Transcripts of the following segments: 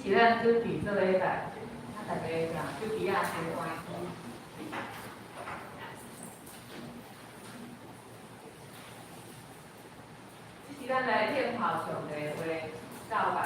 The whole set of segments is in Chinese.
是咱准备做礼拜，大家讲手机啊先关机。这是咱来练跑上的话教法。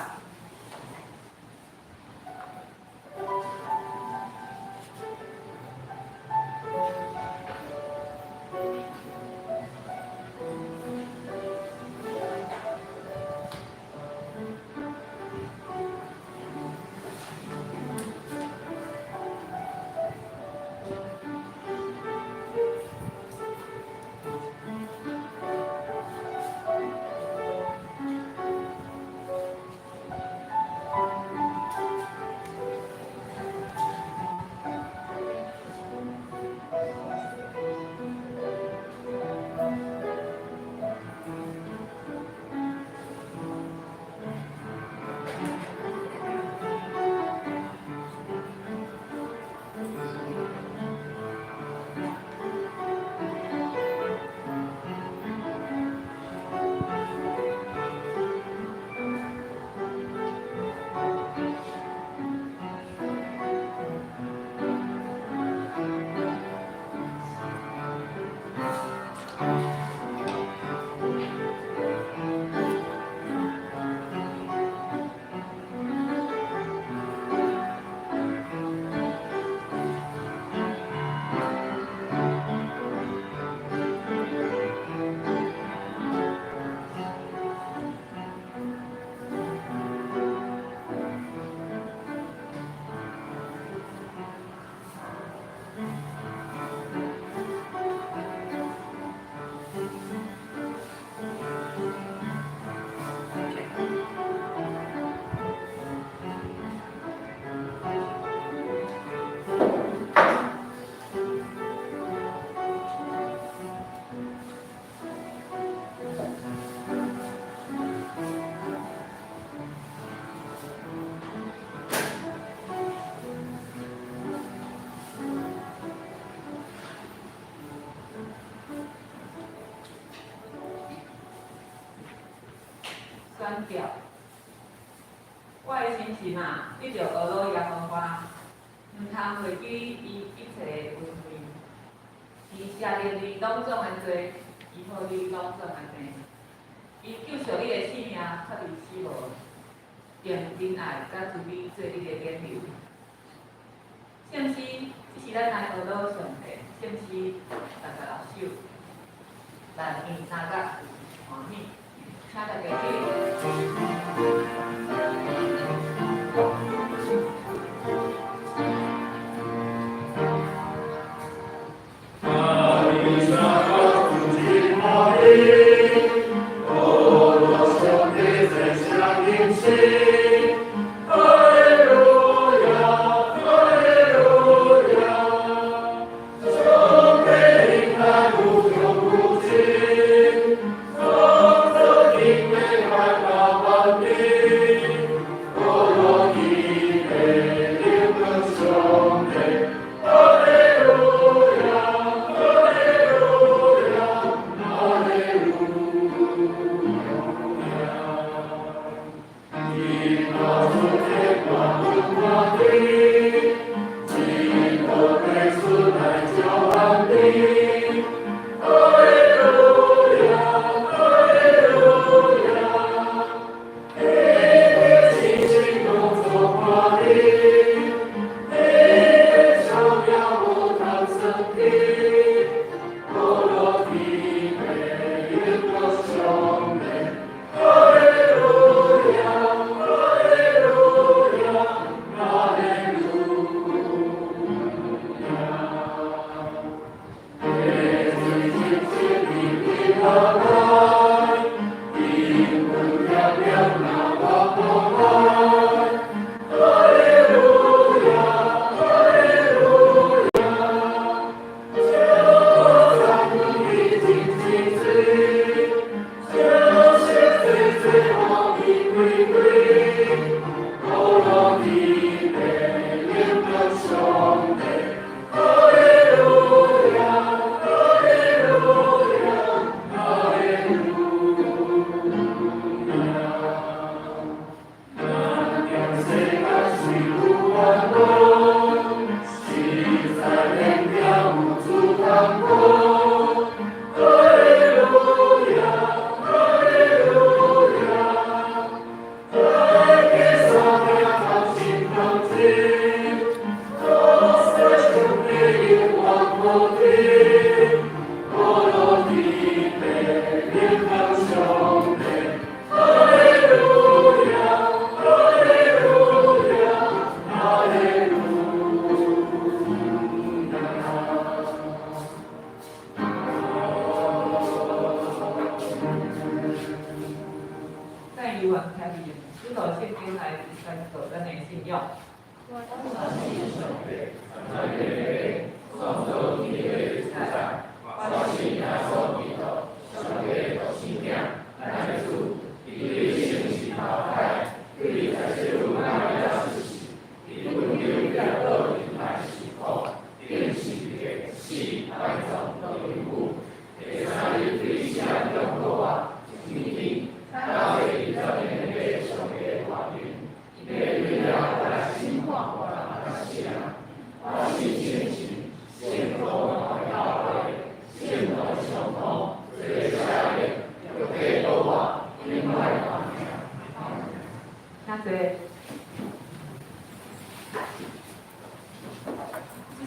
选调，我的心情啊，你着学老爷讲我，毋通袂记伊一切的恩惠。伊写着你拢总安做，伊互你拢总安生。伊救赎你的性命，确伫死无，用真爱甲慈悲做你的源流。圣诗，这是咱来学老上帝，圣诗大概6首，但念3角欢喜。请大家记。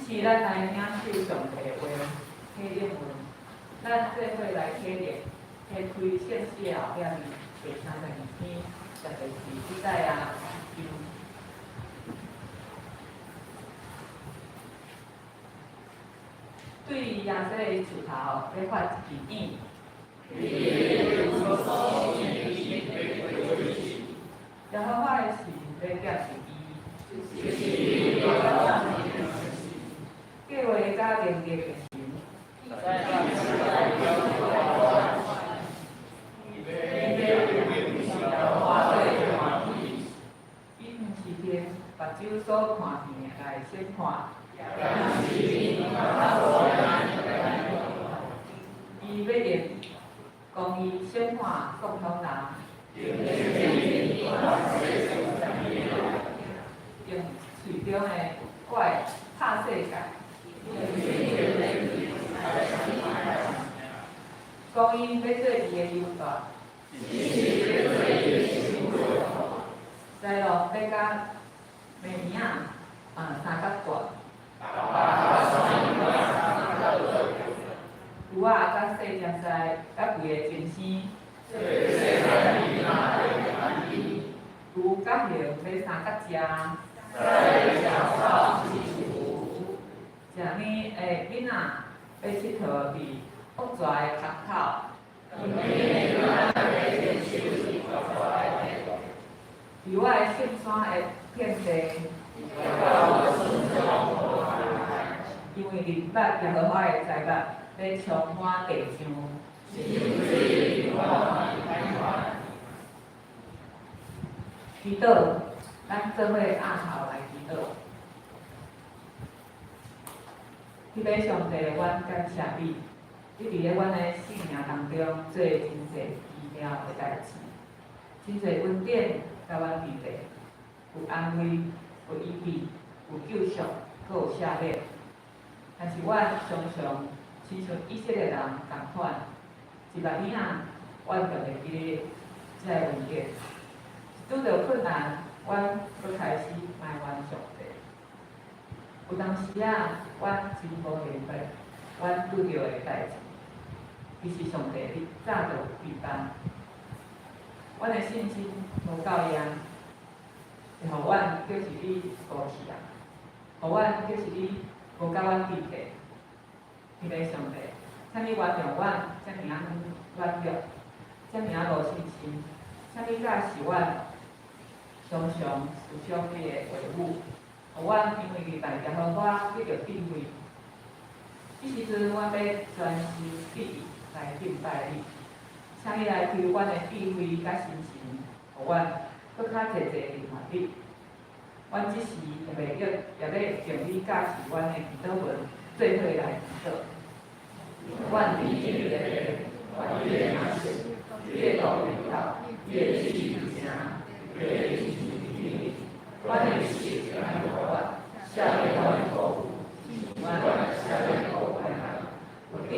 是咱来听手上的话，体力文，咱做伙来体力，开线线后遐哩第32天，特别是即代啊，对亚细厝头要发一支影。然后我的是要夹一计划甲连接的时，伊毋是凭目睭所看见来先看，伊要用讲伊先看共同人，用喙中的怪拍世界。讲因要做伊的优大，再咯要甲明年3角大，牛仔甲细针菜甲规个真生，牛甲羊要3角食。食物的囡仔要佚佗伫屋跩的溪口，伫我的圣山的遍地，因为明捌耶和华的财物要充满地上。祈祷，咱做伙压头来祈祷。迄个上帝，阮感谢你，你伫咧阮的生命当中做真侪奇妙的代志，真侪恩典甲阮伫地，有安慰，有医治，有救赎，阁有赦免。但是阮常常亲像以色列人共款，一目仔，阮就会记咧即个问题。拄着困难，阮佫开始埋怨上帝。有当时啊，阮真无明白，阮拄着的代志，其实上帝你早就有预办。阮的信心无够样，是互阮就是你孤弃啊，互阮就是你无甲阮比较。迄个上帝，请你原谅阮遮尔啊软弱，遮尔啊无信心，请你教示阮常常思想你的话语。互阮因为你大家互我得到智慧，即时阵阮要专心致意来敬拜你，请你来开阮的智慧甲心情，互阮搁较侪灵hoạt你。阮即时也要用你教示阮的祈祷文，做伙来祈祷。阮伫你的愿意的名字，越祷越祷，越记越声，越记越阮的事安互阮，下面阮的服务，阮下面互阮，有你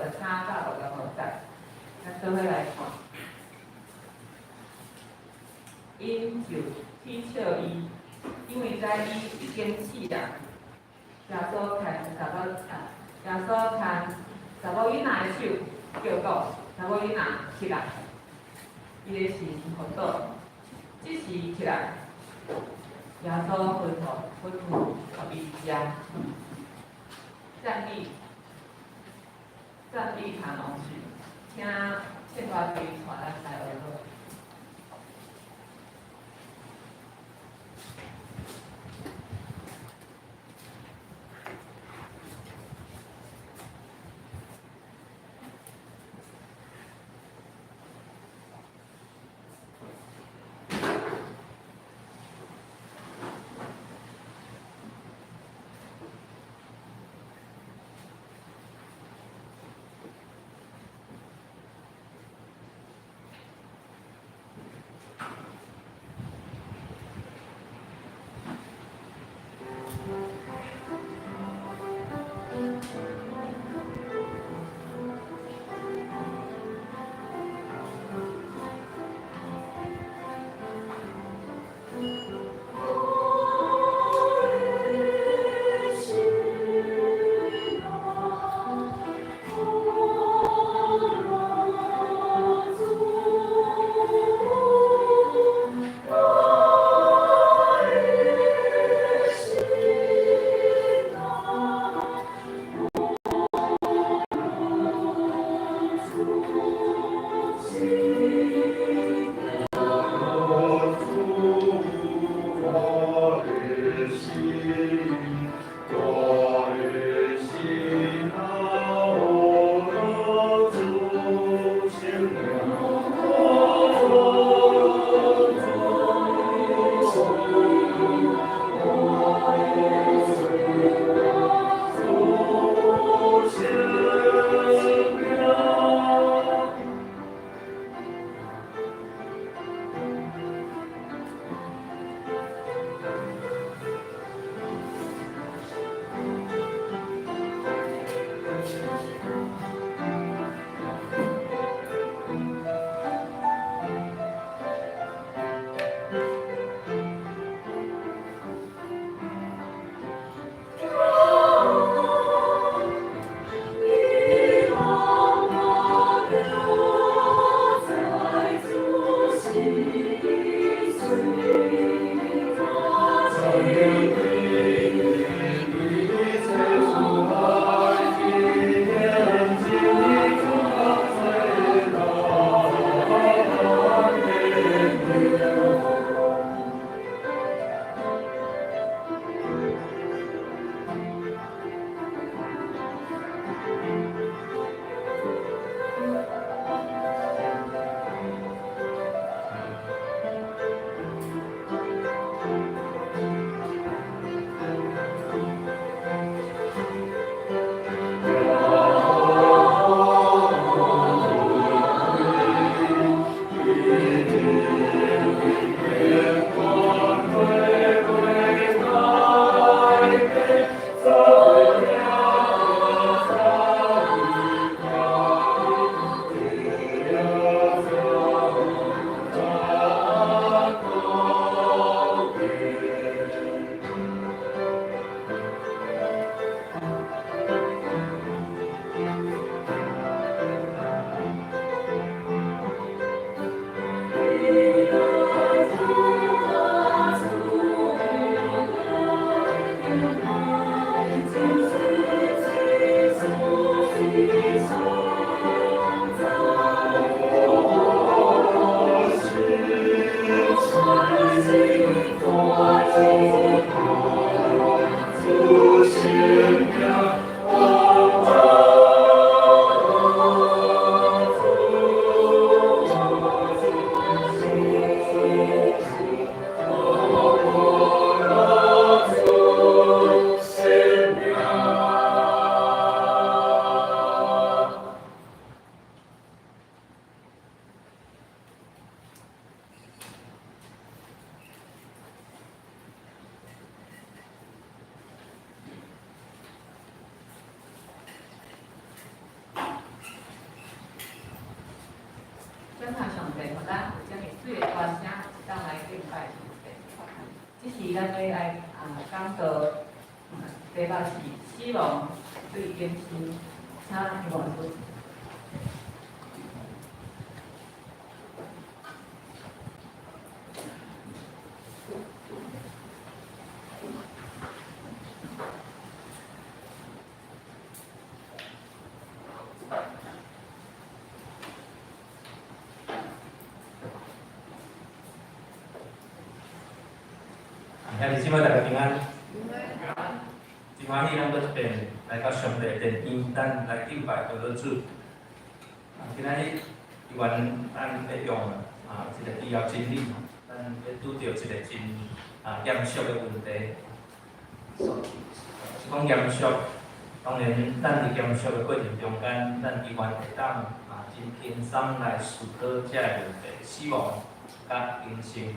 的3到6个模仔，咱做伙来看。因就天笑伊，因为知伊已经死了。耶稣牵耶稣牵查某囡仔的手，叫讲查某囡仔起来，伊个神互倒，即时起来，耶稣吩咐互伊食，站立谈龙去，请切大队带咱来学好。便，互咱有遮尔水的观声，当来敬拜上帝。即是咱要来讲到题目是死亡对更新，请听我说。兄弟姊妹大家平安，真欢喜咱搁一遍来到上帝殿边，咱来敬拜祷告主。今仔日希望咱要用一个医疗真理，咱要拄到一个真严肃的问题。是讲严肃，当然咱伫严肃的过程中间，咱希望会当真平心来思考这个问题：死亡甲人生。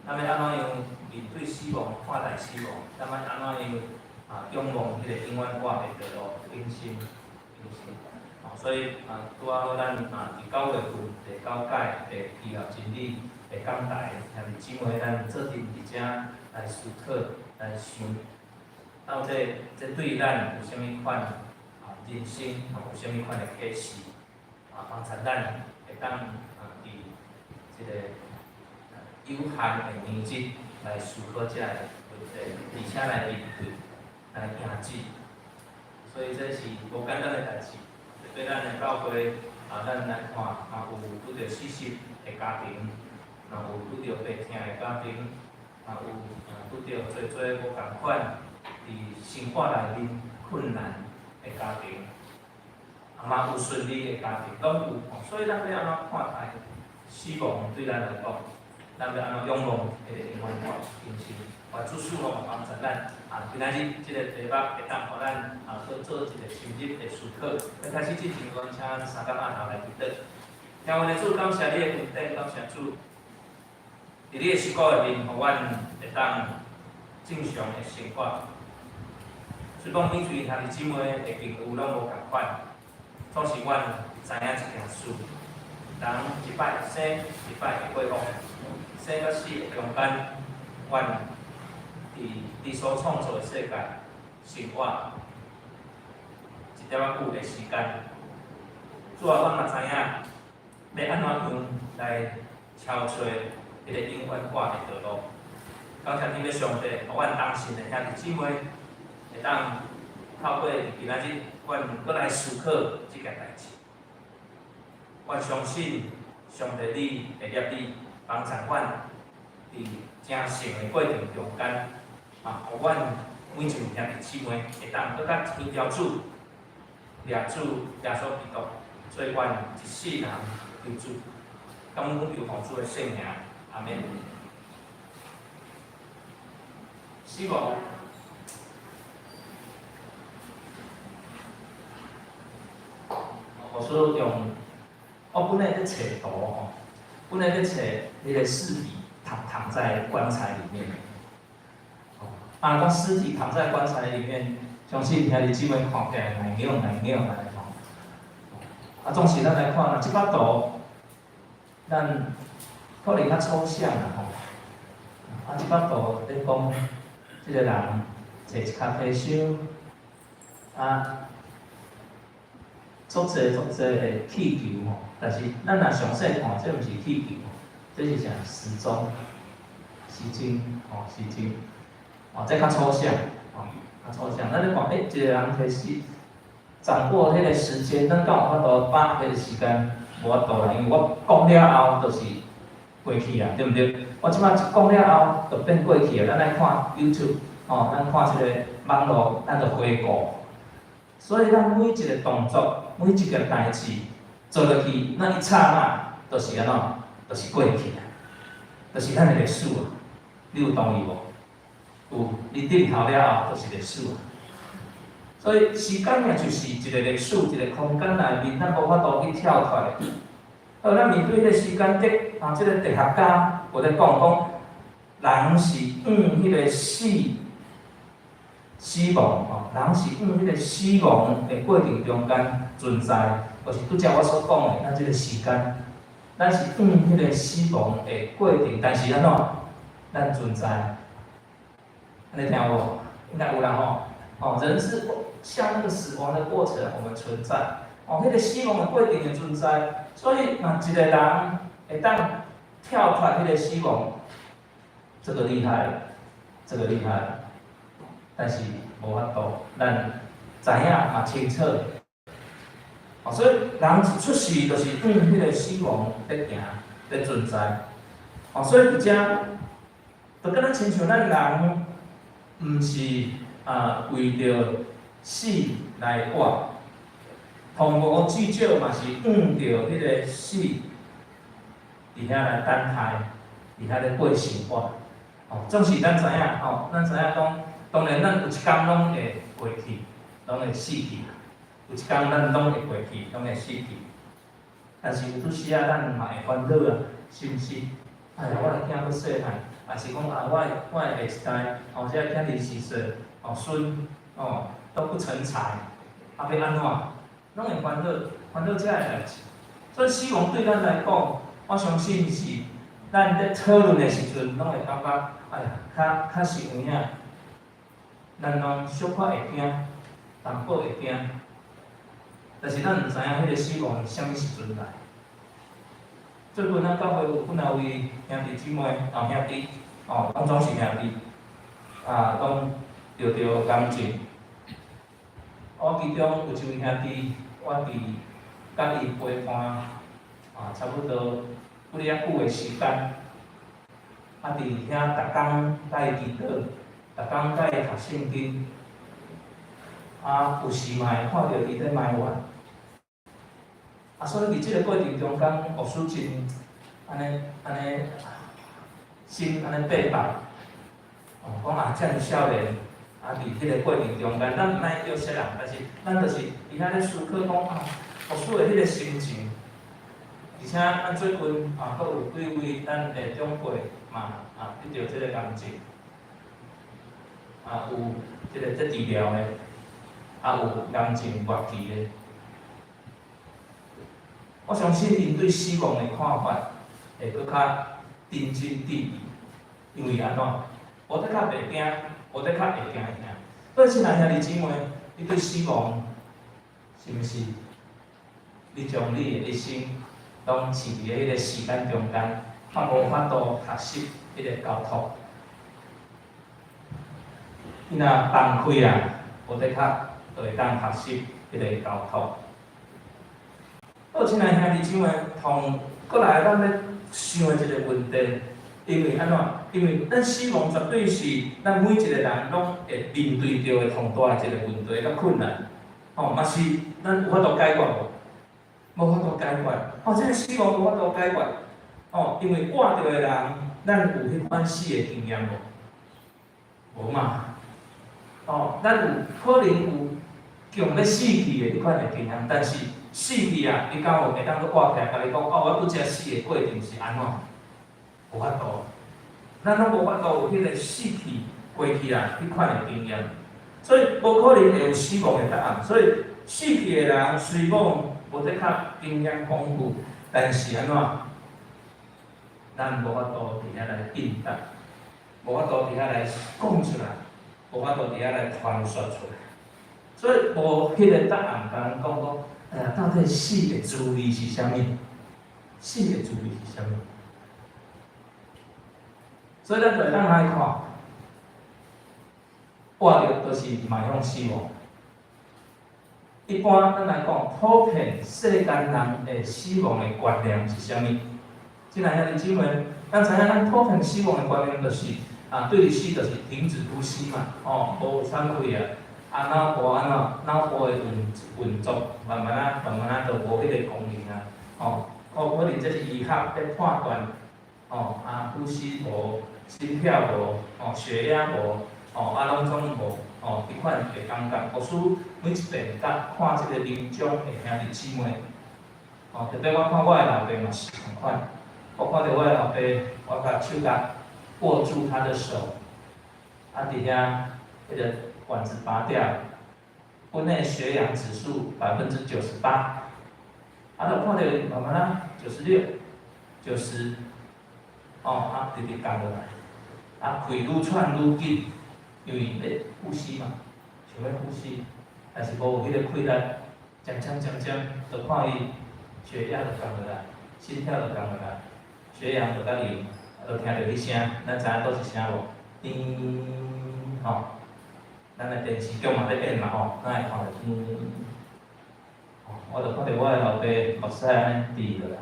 咱要安怎样面对死亡、看待死亡？咱要安怎样仰望迄个永远活的道路、人生？所以拄仔好咱伫9月份第9届的医疗真理的讲台，兄弟姊妹咱做阵伫遮来思考、来想，到底这对咱有啥物款人生，有啥物款的启示？帮助咱会当伫即个有限的年纪来思考这个问题，而且来面对、来行止。所以这是无简单的代志。对咱的教会咱来看，有拄着死失的家庭，有拄着病痛的家庭，有拄着做无共款伫生活内面困难的家庭，嘛有顺利的家庭，拢有。所以咱要安怎看待死亡对咱来讲？咱要安怎仰望迄个永远活人生？我主事咯，帮助咱今仔日即个题目会当互咱做一个深入的思考。要开始之前，我请三甲阿头来祈祷。听阮的主，感谢你的恩典，感谢主，伫你的施膏内面，互阮会当正常的生活。虽讲每位兄弟姊妹的朋友拢无共款，总是阮知影一件事：人一摆会生，一摆会过往。生甲死的中间，阮伫你所创造的世界生活一点仔久的时间。主啊，阮嘛知影要安怎样来敲找迄个永远活的道路。感谢你的上帝，互阮当信的兄弟姊妹会当透过今仔日，阮搁来思考即件代志。阮相信上帝你会业你。帮助阮伫正成的过程中间，互阮每一位兄弟姊妹会当搁较听条主，掠主耶稣基督，做阮一世人为主。感恩有奉主的圣名，阿免。死亡，我说用，我本来在找图吼。本来在找那个尸体躺在棺材里面，讲尸体躺在棺材里面，相信兄弟姊妹看起来难用来吼。总是咱来看，即摆图，咱可能较抽象啦吼。即摆图咧讲，即个人坐一脚皮箱，足侪的气球吼。但是，咱若详细看，这毋是气球，这是啥时钟、时针，时针，这较抽象，较抽象。咱咧看，一个人开始掌握迄个时间，咱敢有法度把迄个时间无法度啦，因为我讲了后就是过去啦，对毋对？我即摆讲了后就变过去了。咱来看 YouTube， 咱看即个网络，咱就回顾。所以，咱每一个动作，每一个代志。做落去，那一刹那，就是安怎，就是过去啊，就是咱的历史啊。你有同意无？有，你定好了后，就是历史啊。所以时间也就是一个历史，一个空间内面，咱无法度去跳脱的。咱面对迄个时间的即个哲学家有咧讲，人是迄个死亡人是迄个死亡的过程中间存在。就是拄则我所讲的，咱即个时间，咱是迄个死亡的过程，但是安怎，咱存在，你听无？应该有啦吼。人是像那个死亡的过程，我们存在。迄个死亡的过程的存在，所以若一个人会当跳脱迄个死亡，这个厉害了，这个厉害了。但是无法度，咱知影嘛清楚。所以人一出世就是迄个死亡在行，在存在。所以伫遮，就敢若亲像咱人，毋是为着死来活，同无至少嘛是着迄个死，伫遐来等待，伫遐咧过生活。总是咱知影，咱知影讲，当然咱有一天拢会过去，拢会死去。有一天咱拢会过去，拢会死去。但是有时啊，咱嘛会烦恼啊，是毋是？哎呀，我的囝佫细汉，也是讲我的下一代，这个囝20岁，孙，都不成才，要安怎？拢会烦恼这个代志。所以死亡对咱来讲，我相信是咱在讨论的时阵，拢会感觉，哎呀，较是有影，咱拢小可会惊，淡薄会惊。但是咱毋知影迄个死亡是啥物时阵来。最近咱教会有几啊位兄弟姊妹，兄弟，拢总是兄弟，拢着感情。我其中有一位兄弟，我伫甲伊陪伴，差不多不哩遐久的时间，伫遐逐工甲伊祈祷，逐工甲伊读圣经，有时嘛会看到伊咧埋怨。所以伫即个过程中间，牧师真安尼心安尼悲白，讲遮尔少年，伫迄个过程中间，咱毋爱叫说人，但是咱就是伫遐咧思考讲牧师的迄个心情，而且咱最近佫有几位咱的长辈嘛得到即个感情，有即个治疗的，有感情末期的。我相信因对死亡的看法会佫较认真致意，因为安怎？无得较袂惊，无得较会惊吓。所以亲爱兄弟姊妹，你对死亡是毋是？你将你的一生拢饲伫迄个时间中间，无法度学习迄个交托。你若放开啊，无得较就会当学习迄个交托。好，亲爱兄弟姊妹，过来咱要想的一个问题，因为安怎？因为咱死亡绝对是咱每一个人拢会面对着的上大的一个问题甲困难，嘛是咱有法度解决无？无法度解决，这个死亡无法度解决，因为活着的人，咱有迄款死的经验无？无嘛？咱有可能有强要死去的迄款的经验，但是死去啊，你敢有会当佫活起来？甲你讲，我拄则死的过程是安怎？无法度，咱拢无法度有迄个死去过去啊，迄款的经验，所以无可能会有死亡的答案。所以死去的人虽讲无得较经验丰富，但是安怎？咱无法度伫遐来应答，无法度伫遐来讲出来，无法度伫遐来传说出来。所以无迄个答案，甲人讲讲，哎呀，到底死的滋味是啥物？死的滋味是啥物？所以咱就当来看，活着就是迈向死亡。一般咱来讲，普遍世间人的死亡的观念是啥物？亲爱兄弟姊妹，咱知影咱普遍死亡的观念就是对死就是停止呼吸嘛，无喘气啊，脑部安怎？脑部的运作慢慢就无迄个功能可能这是医学在判断，呼吸无。心跳无，血压无，拢总无，迄款的感觉。牧师每一遍甲看即个临终的兄弟姊妹，特别我看我的老爸嘛是同款。我看到我的老爸，我甲手甲握住他的手，伫遐迄个管子拔掉，婚内血氧指数98%，就看到慢慢96，就是直直降落来，气愈喘愈紧，因为要呼吸嘛，想要呼吸，但是无有迄个气力，渐渐，就看伊血压就降落来，心跳就降落来，血氧就甲你，就听到迄声，咱知影倒一声无？叮，咱的电视剧嘛在演嘛咱会看到我就看到我的后爸目屎安尼滴落来，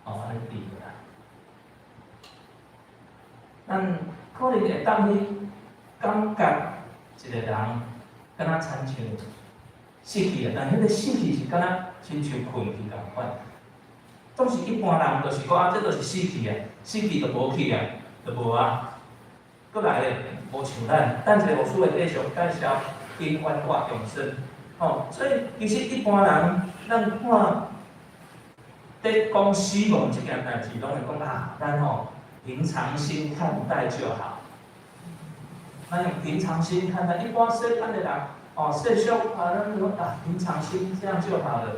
安尼滴落来。咱可能会当去感觉一个人，敢若亲像死去啊，但迄个死去是敢若亲像困去共款。总是一般人就是讲这就是死去啊，死去就无去啊，就无啊。过来咧，无像咱，一个牧师会继续介绍因缘化众生。所以其实一般人，咱看在讲死亡这件代志，拢会讲咱平常心看待就好。咱用平常心看待，一般世间的人，世俗咱讲平常心这样就好了。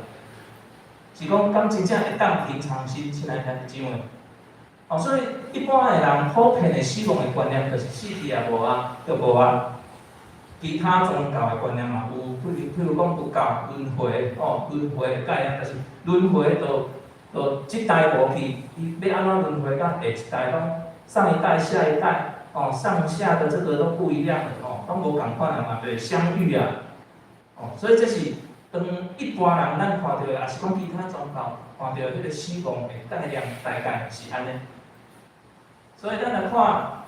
是讲，敢真正会当平常心，亲爱的姊妹。所以一般的人普遍的死亡的观念，就是死去也无啊，就无啊。其他宗教的观念嘛有，譬如讲佛教轮回，轮回的概念就是轮回就即代无去，伊要安怎轮回到下一代，上一代、下一代，上下的这个都不一样的，拢无共款的嘛，对相遇啊，所以这是当一般人咱看到，也是讲其他宗教看到迄个死亡的概念，大概是安尼。所以咱来看，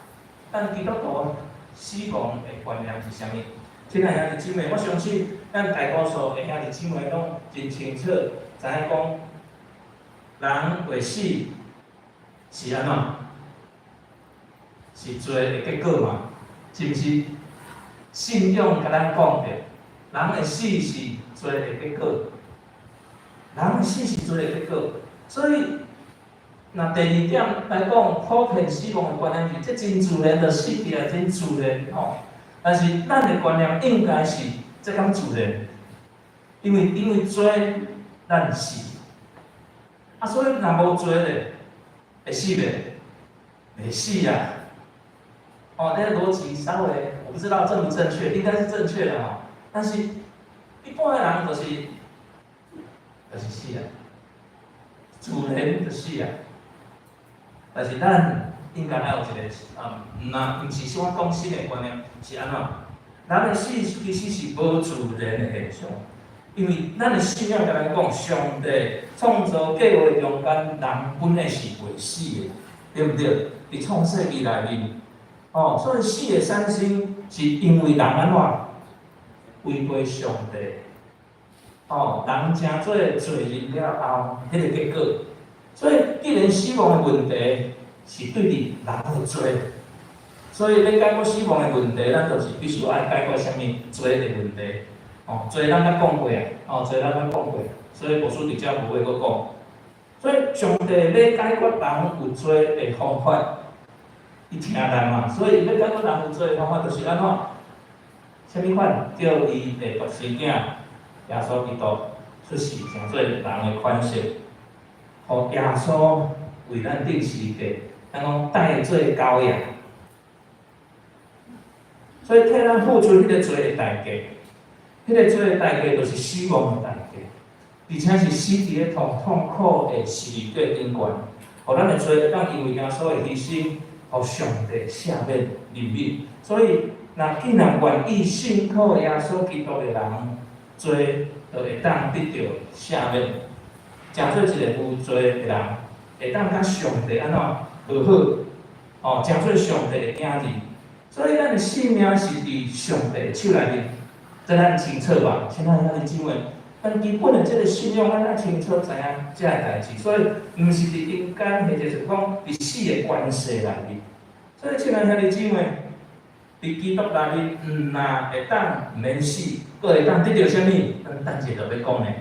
咱基督徒死亡的观念是啥物？亲爱的兄弟姊妹，我相信咱大多数的兄弟姊妹拢真清楚，知影讲人会死是安怎？是罪的结果嘛？是毋是？信仰甲咱讲着，人的死是罪的结果，人的死是罪的结果，所以。那第二点来讲，普遍死亡的观念是，这真自然的死去啊，真自然但是咱的观念应该是这讲自然，因为罪咱死，所以若无罪咧，会死袂？袂死啊！这个逻辑稍微我不知道正不正确，应该是正确的但是一般的人就是死啊，自然就死啊。但是咱应该要有一个毋是说讲死的观念是安怎？人的死其实是无自然的现象，因为咱的信仰甲咱讲，上帝创造计划中间，人本来是袂死的，对不对？伫创世纪内面，所以死的产生是因为人安怎违背上帝，人成做罪人了后，迄个结果。所以，既然死亡的问题是对伫人的罪，所以要解决死亡的问题，咱就是必须爱解决什么罪的问题。罪咱捌讲过罪咱捌讲过，所以无需直接无话搁讲。所以上帝要解决人有罪的方法，伊听咱嘛，所以要解决人有罪的方法，就是安怎？什么款？叫伊的独生囝耶稣基督出世，成做人的款式。互耶稣为咱定十字架，咱讲代罪羔羊，所以替咱付出迄个罪的代价，迄个罪的代价就是死亡的代价，而且是死伫咧痛苦的十字架顶悬，互咱的罪会当因为耶稣的牺牲，互上帝赦免怜悯。所以，若既然愿意信靠耶稣基督的人，罪就会当得到赦免。诚做一个有罪的人，会当甲上帝安怎和好？诚做上帝的囝儿。所以咱的性命是伫上帝的手内面，这咱清楚吧？亲爱的姊妹，咱基本的这个信仰，咱清楚知影这个代志。所以，毋是伫阴间，或者是讲伫死的关系内面。所以，亲爱的姊妹，伫基督内面，若会当免死，佫会当得到啥物？咱等下就要讲的。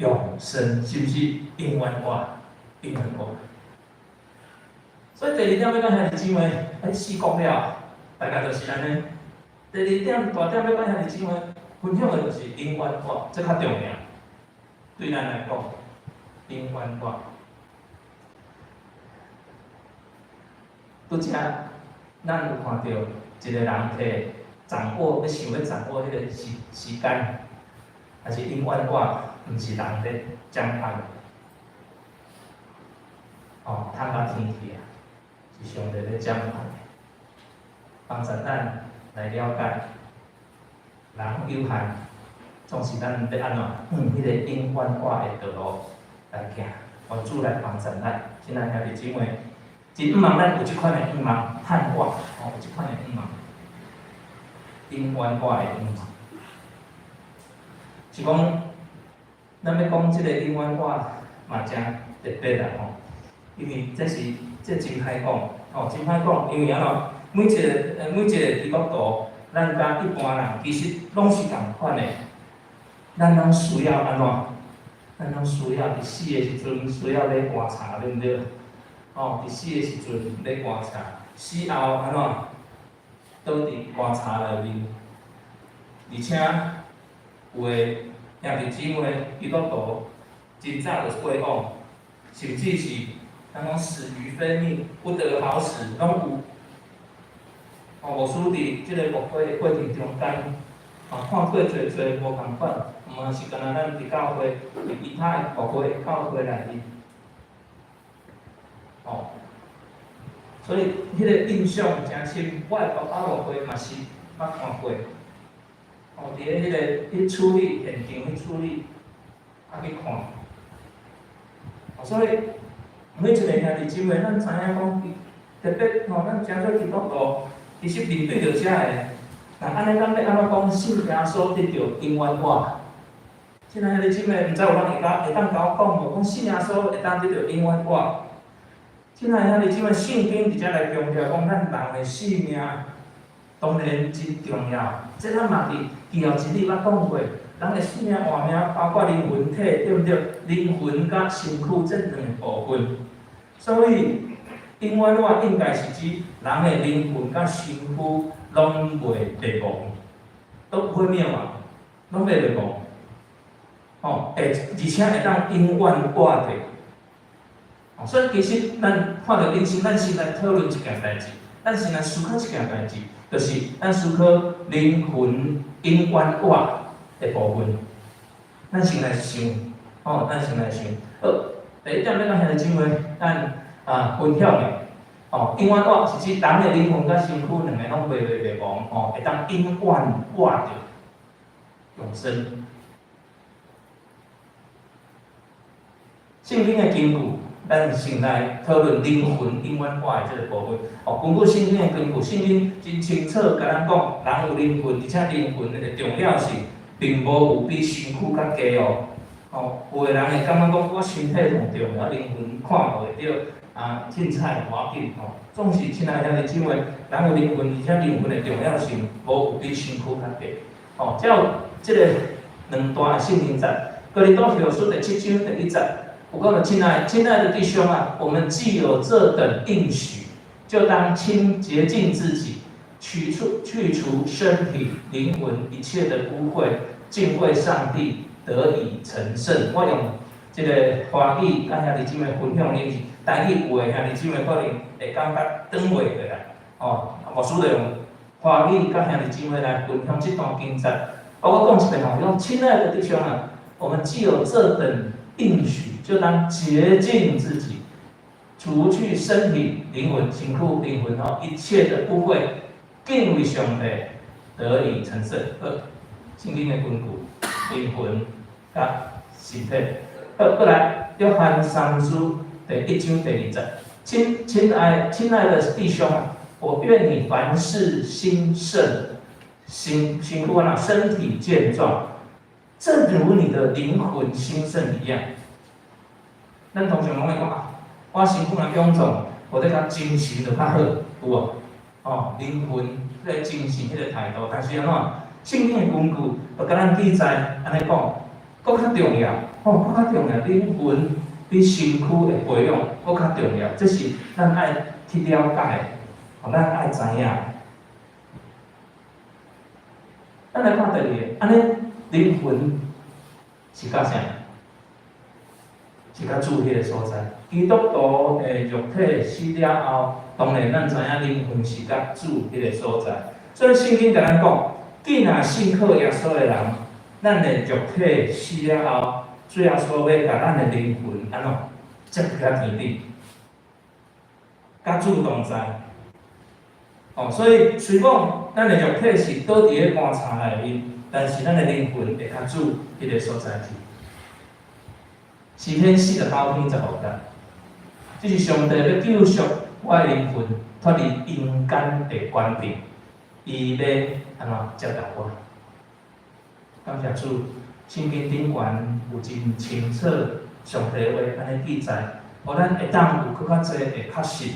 永生是不是永远化？永远化。所以第二点要讲兄弟姊妹，死讲了，大概就是安尼。第二点大点要讲兄弟姊妹，分享的就是永远化，这较重要。对咱来讲，永远化。拄则咱有看到一个人摕掌握，想要掌握迄个时间，还是永远我毋是人咧掌控。哦，探甲天气啊，是上帝咧掌控的。帮助咱来了解，人有限，总是咱要安怎迄个永远我的道路来行，帮主来帮助咱。亲爱兄弟姊妹，真毋望咱有即款的愿望盼望，有即款的愿望，永远我的愿望，是讲咱要讲即个永远我嘛真特别啦吼，因为这真歹讲，真歹讲，因为安怎？每一个基督徒，咱甲一般人其实拢是共款的。咱拢需要安怎？咱拢需要伫死的时阵，需要咧观察，对毋对？伫死的时阵咧观察，死后安怎？倒伫观察内面，而且有诶兄弟姊妹基督徒真早就过往，甚至是咱讲死于非命，不得好死，拢有。无输伫即个牧会的过程中间，看过侪侪无共款，毋嘛是干那咱伫教会，其他的牧会教会内面，所以迄个印象真深。我的爸爸牧会嘛是捌看过，伫咧迄个去处理现场去处理，去看，所以每一个兄弟姊妹，咱知影讲，特别咱诚做基督徒。其实面对着遮个，那安尼咱要安怎讲信耶稣得着永远活？现在兄弟姊妹，毋知有人会当甲我讲无？讲信耶稣会当得着永远活？现在兄弟姊妹，圣经伫遮来强调讲，咱人的性命当然真重要。这咱嘛伫记后一日捌讲过，人的性命活命包括灵魂体，对毋对？灵魂甲身躯这两个部分，所以。永远活应该是指人的灵魂甲身躯拢袂灭亡，都不会灭亡，拢袂灭亡。而且会当永远活着。所以其实咱看到人生，咱先来讨论一件代志，咱先来思考一件代志，就是咱思考灵魂永远活的部分。咱先来想，咱先来想。第一点要甲兄弟姊妹，咱。分享的，永远活是指人的灵魂甲身躯两个拢袂灭亡，会当永远活着永生。圣经的根据，咱先来讨论灵魂永远活的这个部分。根据圣经的根据，圣经真清楚甲咱讲，人有灵魂，而且灵魂的重要性，并无有比身躯较低哦。有的人会感觉讲，我身体上重要，灵魂看袂着。凊彩无要紧总是亲爱的兄弟姊妹，人有灵魂，而且灵魂的重要性无有比身躯较低。只有即个两段的圣经节，哥林多后书第7章第1节，有讲到亲爱的弟兄啊，我们既有这等应许，就当洁净自己，去除身体、灵魂一切的污秽，敬畏上帝，得以成圣。我用即个华语甲兄弟姊妹分享恁是。台语有诶兄弟姊妹可能会感觉转袂过来，牧师就用华语甲兄弟姊妹来分享这段经节。我讲一遍讲亲爱的弟兄啊，我们既有这等应许，就当洁净自己，除去身体、灵魂、身躯、灵魂一切的污秽，敬畏上帝，得以成圣。圣经的根据，灵魂甲身体。过来，约翰三书。第1章第2节，亲爱的弟兄啊，我愿你凡事兴盛，身体健壮，正如你的灵魂兴盛一样。咱通常拢会讲我身躯若臃肿，我得较精神就较好，有无？灵魂迄个精神迄个态度，但是安怎？圣经的根据，就甲咱记载安尼讲，搁较重要，搁较重要，灵魂。比身躯的培养搁较重要，这是咱爱去了解，咱爱知影。咱来看第二个，安尼灵魂是甲啥？是较主迄个所在。基督徒的肉体死了后，当然咱知影灵魂是较主迄个所在。所以圣经甲咱讲，既然信靠耶稣的人，咱的肉体死了后，主耶稣要甲咱的灵魂安怎接入遐天顶，甲主同在。哦，所以虽讲咱的肉体是倒伫咧棺材内面，但是咱的灵魂会较主迄个所在去。诗篇49篇15节，这是上帝要救赎我的灵魂，脱离阴间的关闭，伊要安怎接纳我？感谢主，圣经顶悬有真清楚上帝话安尼记载，互咱会当有更较侪的确实。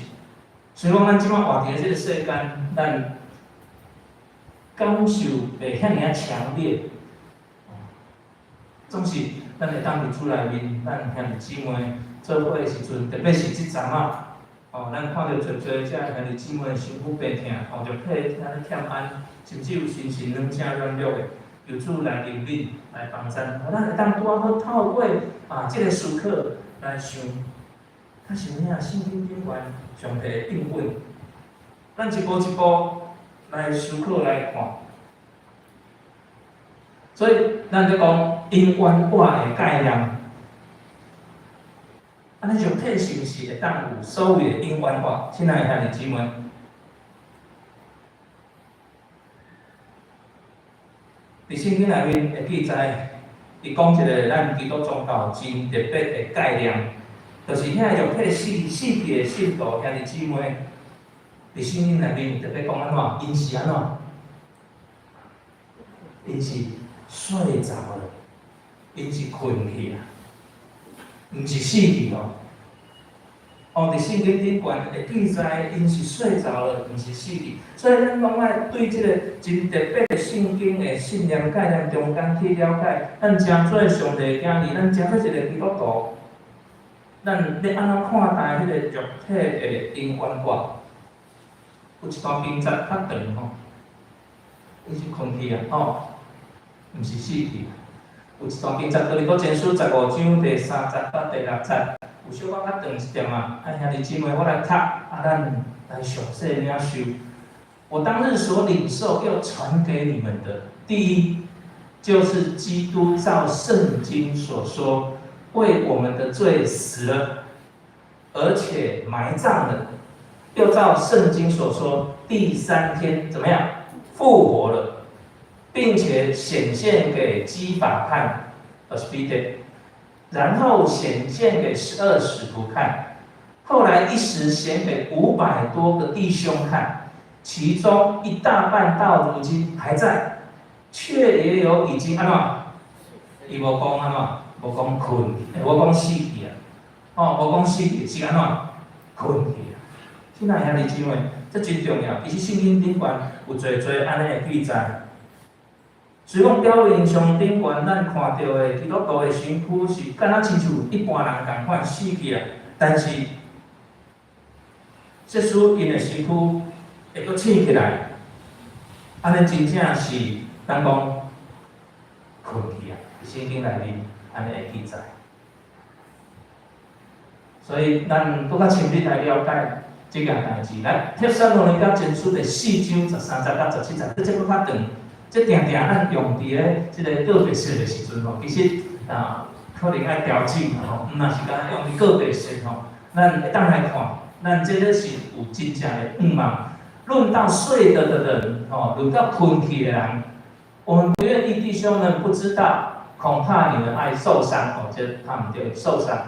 虽然咱即摆活伫即个世间，咱感受袂遐尔强烈，总是咱会当伫厝内面，咱兄弟姊妹做伙的时阵，特别是即阵啊，咱看到侪侪遮兄弟姊妹身躯病痛，肉体安尼欠安，甚至有心神软正软弱的，由主来引领来帮咱，咱会当拄啊好透过即个时刻来想。较是咩啊？圣经顶悬上帝的应允，咱一步一步来思考来看。所以咱在讲因缘果的概念，安尼肉体是毋是会当有所谓的因缘果？亲爱的兄弟姊妹，伫圣经内面会记载，伊讲一个咱基督宗教真特别的概念。就是遐肉体死去的信徒兄弟姊妹，伫圣经内面特别讲安怎？因是安怎？因是睡着了，因是困去啊，毋是死去哦。伫圣经顶悬会记载，因是睡着了，毋是死去。所以咱讲爱对即个真特别的圣经的信念概念中间去了解，咱诚做上帝的囝儿，咱诚做一个基督徒。咱要安怎看待迄个肉体的因缘果？有一段篇章较长吼，伊是困去啊，毋是死去。有一段篇章，哥林多前书15章第30到第6节，有小可较长一点啊。兄弟姊妹，我来读，咱来详细领受。我当日所领受又传给你们的，第一，就是基督照圣经所说。为我们的罪死了，而且埋葬了，又照圣经所说，第3天怎么样复活了，并且显现给基法看，然后显现给12使徒看，后来一时显给500多个弟兄看，其中一大半到如今还在，却也有已经安怎？伊无讲安怎？无讲困去，无讲死去啊，无讲死去是安怎？困去啊！亲爱兄弟姊妹，这真重要。其实圣经顶悬有侪安尼的记载。虽讲表面上顶悬咱看到的基督徒的身躯是敢若亲像一般人共款死去啊，但是即使因的身躯会阁醒起来，安尼真正是咱讲困去啊！圣经内面。安尼会记载，所以咱搁较深入来了解即件代志。来，帖撒罗尼迦前书第4章13节到17节，这搁较长，这定咱用伫咧即个个别式的时阵吼，其实可能爱调整吼，毋若是敢用伫个别式吼，咱会当来看，咱这个是有真正的望。论到睡了的人，论到困去的人，我们不愿意弟兄们不知道。恐怕你们爱受伤，就他们就受伤。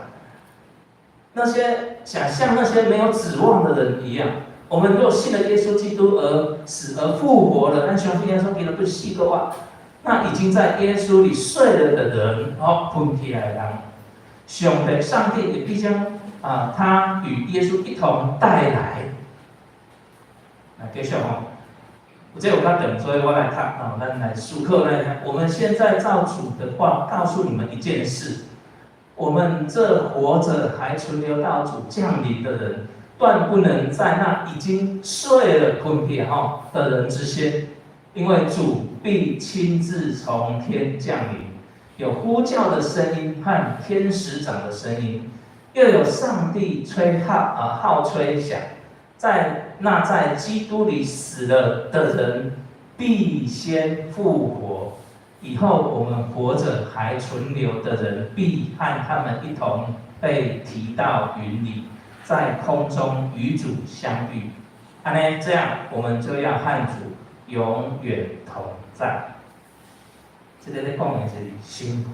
那些想像那些没有指望的人一样，我们若信了耶稣基督而死而复活了，但相信耶稣基督不死的话，那已经在耶稣里睡了的人，困起来了。上帝也必将他与耶稣一同带来。来，继续这有较长，所以我来看咱来述课来看。我们现在照主的话告诉你们一件事：我们这活着还存留到主降临的人，断不能在那已经睡了困去的人之先，因为主必亲自从天降临，有呼叫的声音和天使长的声音，又有上帝号吹响，在基督里死了的人必先复活，以后我们活着还存留的人必和他们一同被提到云里，在空中与主相遇。这样我们就要和主永远同在。这个咧讲的是身躯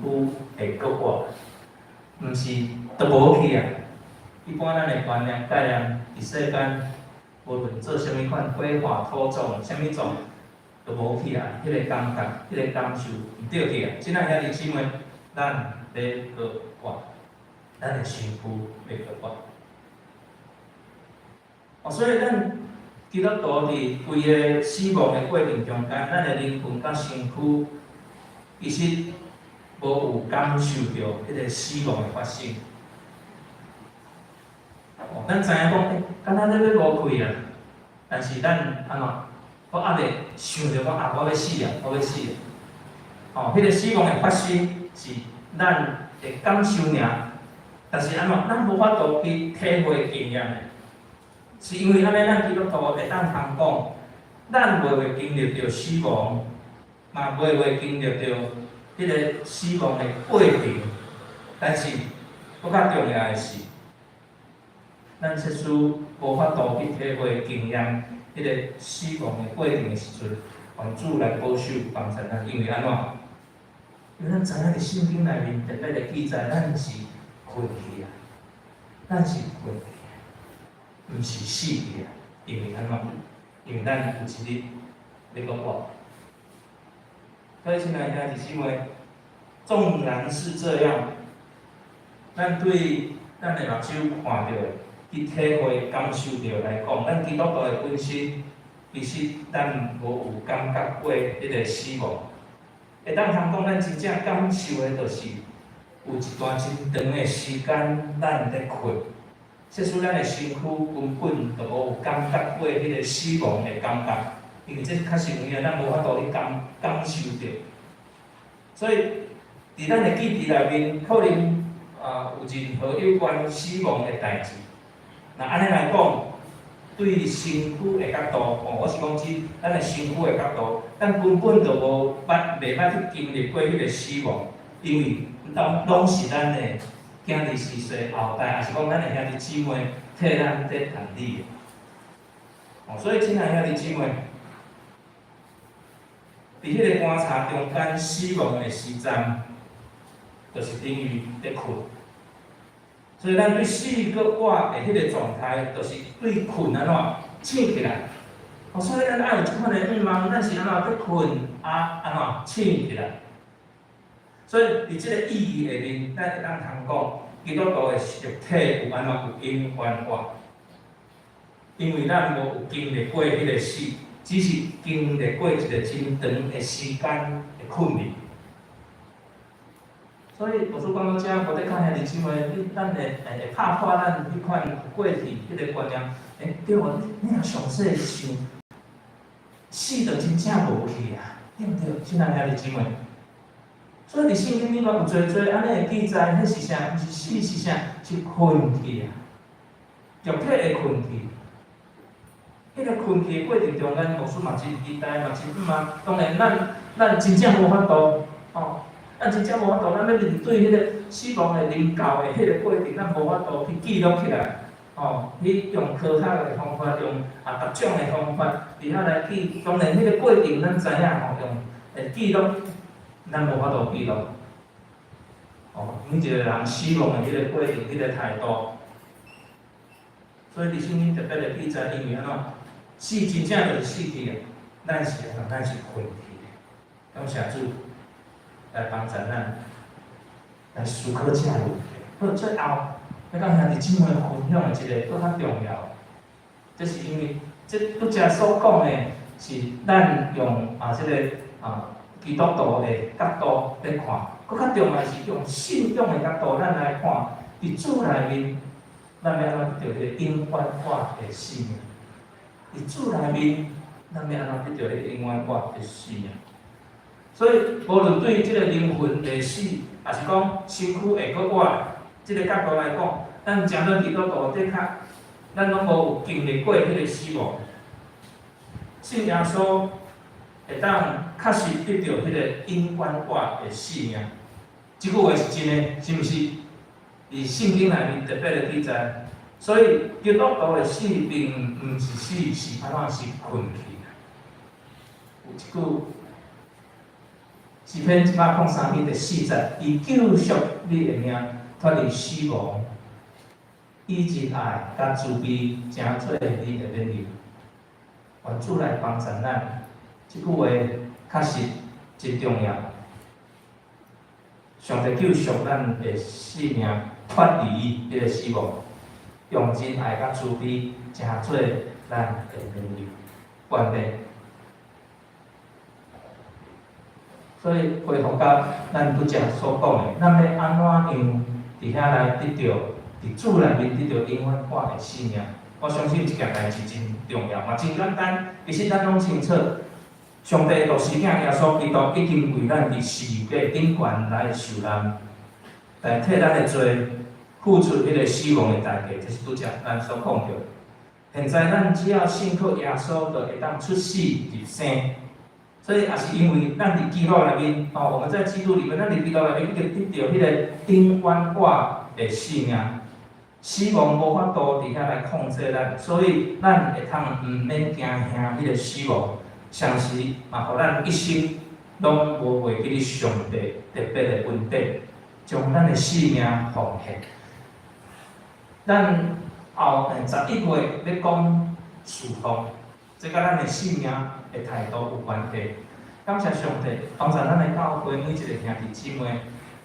会搁活，毋是都无去啊。一般咱的观念概念，伫世间无论做啥物款规划、土种、啥物种，都无去啊。迄个感觉、迄个感受，毋对去啊。即咱兄弟姊妹，咱咧搁活，咱的身躯要搁活。所以咱基督徒伫规个死亡的过程中间，咱的灵魂甲身躯。其实无有感受到迄个死亡的发生。咱知影讲，敢若咧要无开啊，但是咱我还袂想着讲我要死啊，我要死啊。迄个死亡的发生是咱的感受尔，但是咱无法度去体会经验的，是因为咱基督徒会当通讲，咱袂经历着死亡。嘛袂经历着迄个死亡的过程，但是更较重要的是，咱切属无法度去体会经验迄个死亡的过程的时阵，帮主来保守帮助咱，因为安怎？因为咱知影伫圣经内面特别的记载，咱是困去啊，咱是困去啊，毋是死去啊，因为安怎？因为咱有一日要搁活。各位亲爱的兄弟姊妹，纵然是这样，咱对咱的目睭看到、去体会、感受到来讲，咱基督徒的本身，其实咱无有感觉过迄个死亡。会当通讲，咱真正感受的，就是有一段真长的时间，咱在困，即使咱的身躯根本就无有感觉过迄个死亡的感觉。因为这确实有影，咱无法度去感受到，所以伫咱的记忆内面，可能有任何有关死亡的代志。那安尼来讲，对身躯的角度，我是讲指咱的身躯的角度，咱根本就袂捌去经历过迄个死亡，因为拢是咱的兄弟逝世后代，也是讲咱的兄弟姊妹替咱在谈理的。所以，亲爱兄弟姊妹。伫迄个观察中间，死亡的时阵，就是等于在困。所以咱对死搁活的迄个状态，就是对困安怎醒起来。所以咱爱有即款的愿望，咱是安怎在困安怎醒起来。所以伫即个意义下面，咱会当通讲，基督徒的肉体有安怎有因缘活，因为咱无有经历过迄个死。只是经历过一个真长的时间的困难，所以无说讲到遮，无得较兄弟姊妹，咱会拍破咱迄款过去迄个观念。对无？你若详细想，死就真正无去啊，对毋对？亲爱兄弟姊妹，所以伫圣经里面有侪安尼的记载，迄是啥？毋是死是啥？是困去啊，肉体会困去。迄个困去的过程中间，牧师嘛真期待，嘛真当然，咱真正无法度，咱真正无法度，咱要面对迄个死亡的临到的迄个过程，咱无法度去记录起来，你用科学的方法，用各种的方法，伫遐来记。当然，迄个过程咱知影用记录，咱无法度记录。每一个人死亡的迄个过程，迄个态度，所以伫圣经特别的记载，因为安怎？死真正就是死去的，咱是困去的。感谢主来帮助咱，来思考这个问题。好，最后要甲兄弟姊妹分享的一个更较重要，这是因为这拄则所讲的是咱用这个基督徒的角度来看，更较重要是用信仰的角度咱来看，伫主内面，咱要安怎得到个永远活的生命。伫主内面，咱要安怎得到迄个永远活的生命？所以无论对即个灵魂会死，也是讲身躯会搁活，即个角度来讲，咱正多基督徒的确，咱拢无有经历过迄个死亡。信耶稣会当确实得到迄个因关化的性命。即句话是真诶，是毋是？伫圣经内面特别的记载。所以基督徒的死并毋是死，是安怎是困去。有一句诗篇103篇第40，伊救赎你的命，脱离死亡，以仁爱甲慈悲，成做你的免力。愿主来帮助咱，即句话确实真重要。上帝救赎咱的性命，脱离迄个死亡，用仁爱甲慈悲，成做咱的免力。愿力。所以恢复到咱拄则所讲的，咱要安怎样伫遐来得到，伫主内面得到永远化的性命。我相信即件代志真重要，嘛真简单。其实咱拢清楚，上帝独生囝耶稣基督已经为咱伫世界顶悬来受难，来替咱的罪付出迄个死亡的代价，这是拄则咱所讲到。现在咱只要信靠耶稣，就会当出死入生。所以也是因为咱伫基督内面，我们在基督里面，咱伫基督内面，已经得到迄个永远化的性命，死亡无法度伫遐来控制咱，所以咱会通毋免惊吓迄个死亡，相时嘛，互咱一生拢无袂记上帝特别的恩典，将咱的性命奉献。咱后11月要讲祝福，这甲咱的性命的态度有关系。感谢上帝帮助咱的教会每一个兄弟姊妹，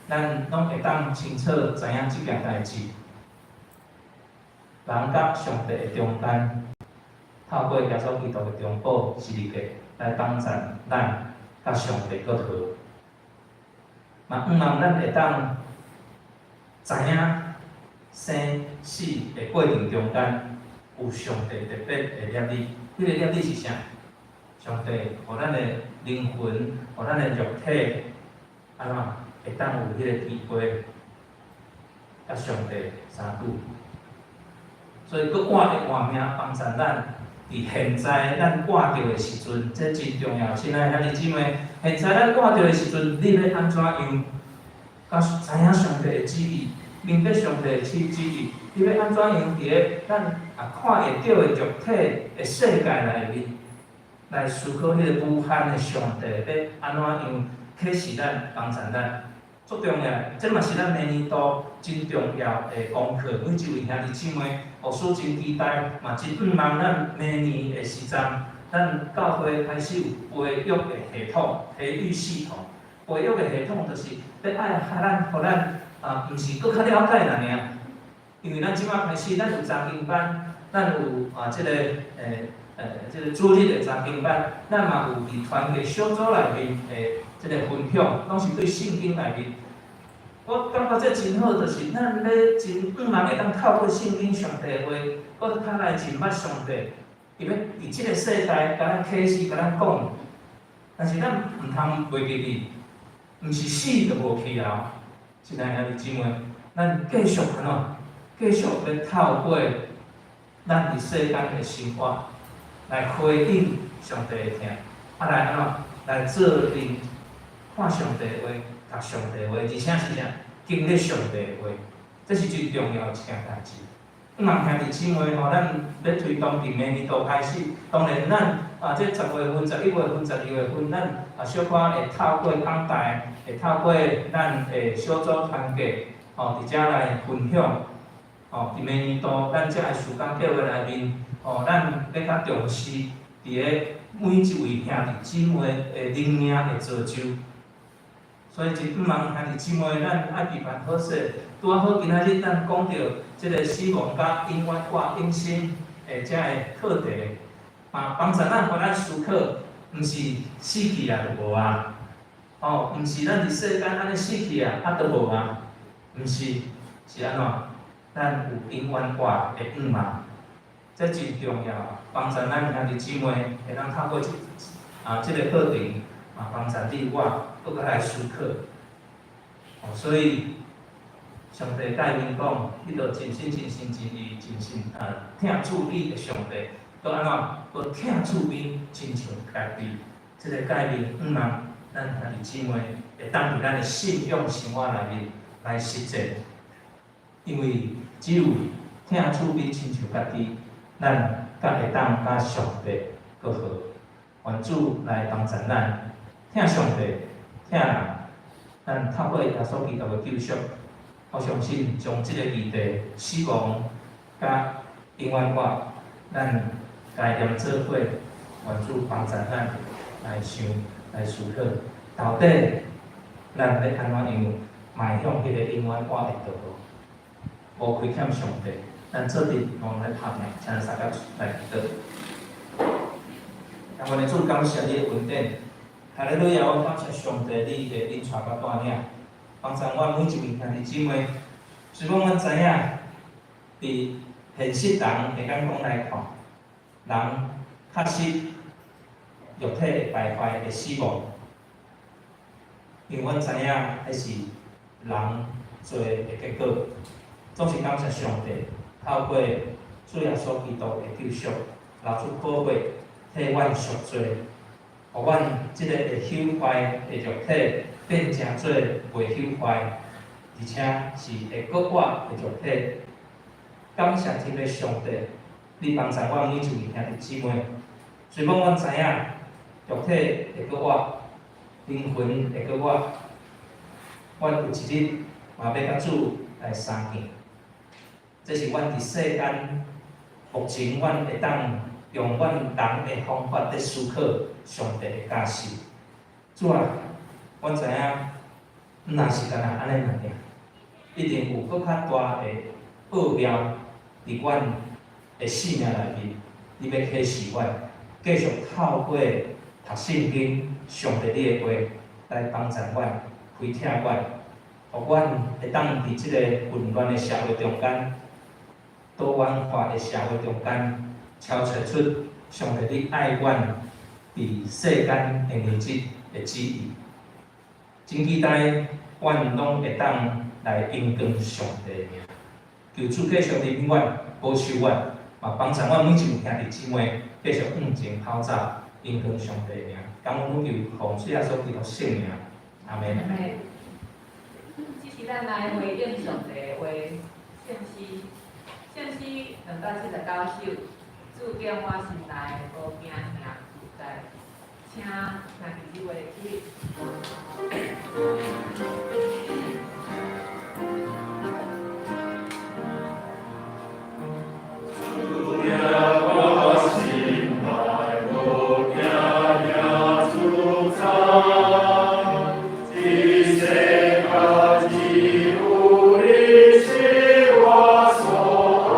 咱拢会当清楚知影即件代志。人甲上帝的中间，透过耶稣基督的中保十字架来帮助咱甲上帝搁好。嘛，毋茫咱会当知影生死的过程中间，有上帝特别的业力。迄个业力是啥？上帝互咱的灵魂，互咱的肉体，安怎会当有迄个机会，甲上帝相遇。所以，佫活的活命帮助咱，伫现在咱活着的时阵，这真重要。亲爱的兄弟姊妹，现在咱活着的时阵，你要安怎样？甲知影上帝的旨意，明白上帝的旨意，你要安怎样？伫咧咱看会到的肉体的世界内面，来思考迄个无限的上帝要安怎样启示咱、帮助咱。足重要，这嘛是咱明年度真重要的功课。每一位兄弟姊妹，牧师真期待，嘛真毋茫咱明年的时阵，咱教会开始有培育的系统、培育系统。培育的系统就是要爱互咱毋是搁较了解人尔，因为咱即摆开始，咱有查经班，咱有即个即个主日的查经班，咱嘛有伫团契小组内面即个分享，拢是对圣经内面。我感觉这真好，就是咱要真毋茫会当透过圣经上帝的话，搁较来认捌上帝，伊要伫即个世界甲咱启示、甲咱讲。但是咱毋通袂记哩，毋是死就无去啊！亲爱的兄弟姊妹，咱继续安怎？继续要透过咱伫世间的生活，来回应上帝的听，来安怎？来做阵看上帝的话。读上帝话，而且是啥？经历上帝话，这是最重要的一件代志。茫兄弟姊妹咱要推动伫明年度开始，当然咱这10月份、11月份、12月份，咱小可会透过讲台，会透过咱的小组团契，伫遮来分享。伫明年度咱遮的时间计划内面，咱要较重视伫咧每一位兄弟姊妹的灵命的造就。所以真毋茫兄弟姊妹，咱爱备办好势，拄啊好今仔日咱讲到即个死亡甲永远化永生的遮个课题，帮助咱互咱思考，毋是死去啊就无啊，毋是咱伫世间安尼死去啊就无啊，毋是，是安怎？咱有永远化的毋茫，这真重要，帮助咱兄弟姊妹会当透过即个课程嘛帮助你我，搁较来思考。所以上帝甲因讲，迄个真心真心真意真心听主意的上帝，搁安怎？搁听主意亲像家己。这个概念，毋通咱兄弟姊妹会当伫咱的信仰生活内面来实践，因为只有听主意亲像家己，咱才会当甲上帝搁好。愿主来帮助咱，听上帝，听人，咱透过耶稣基督的救赎，我相信将这个议题死亡甲永远我，咱家念做伙，愿主帮助咱来想来思考，到底咱要安怎样迈向迄个永远我的道路，无亏欠上帝。咱做阵往来拍拼，请大家来祈祷。感恩的主，感谢你的恩典，哈利路亚！我感谢上帝，你的领带甲带领，帮助我每一位兄弟姊妹。虽讲阮知影，伫现实人会讲来看，人确实肉体会败坏、会死亡，因为阮知影，迄是人做的结果。总是感谢上帝，透过主耶稣基督的救赎，流出宝血。替阮赎罪，互阮即个会朽坏的肉体变成做袂朽坏，而且是会搁活的肉体。感谢这个上帝，你帮助我每一位兄弟姊妹。虽讲阮知影肉体会搁活，灵魂会搁活，阮有一日嘛要甲主来相见。这是阮伫世间目前阮会当。用阮人的方法在思考上帝的价值。主啊，阮知影，若是干那安尼尔，一定有搁较大的奥妙伫阮的生命内面。你要启示阮，继续透过读圣经、上帝你的话来帮助阮、开听阮，互阮会当伫即个混乱的社会中间、多元化的社会中间。超出出上帝你爱阮伫世间的日子的旨意，真期待阮拢会当来荣光上帝的名。求主继续伫阮保守阮，嘛帮助阮每一位兄弟姊妹继续向前跑走，荣光上帝的名。感恩求奉主耶稣基督圣名，阿门。这是咱来回应上帝的话，献诗，献诗279首。主叫我心内无惊惊自在，请兄弟姊妹起。主叫我心内无惊惊自在，一切感激有你是我所爱。